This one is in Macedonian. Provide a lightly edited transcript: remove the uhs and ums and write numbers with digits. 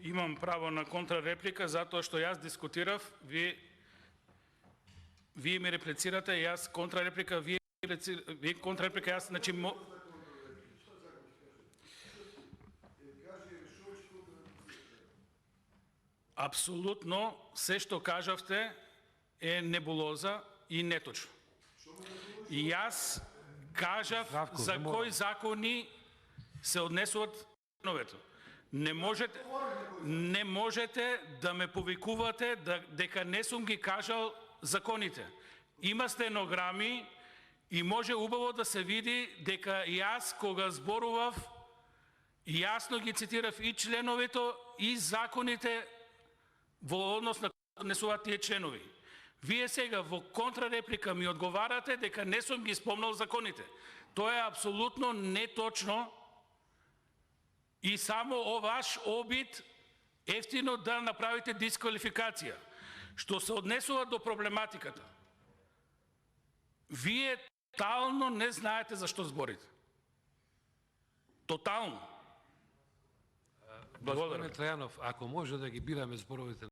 Имам право на контрареплика, затоа што јас дискутирав, вие ми реплицирате, јас контрареплика, вие контрареплика, јас, значи... Апсолутно, се што кажавте е небулоза и неточно. И јас кажав за кои закони се однесуват членовето. Не можете да ме повикувате дека не сум ги кажал законите. Има стенограми и може убаво да се види дека јас кога зборував јасно ги цитирав и членовето и законите во однос на кои однесуваат тие членови. Вие сега во контрареплика ми одговарате дека не сум ги спомнал законите. Тоа е апсолутно неточно и само ваш обид ефтино да направите дисквалификација. Што се однесува до проблематиката. Вие тотално не знаете за што зборите. Тотално. Господин Трајанов, ако може да ги бираме зборовите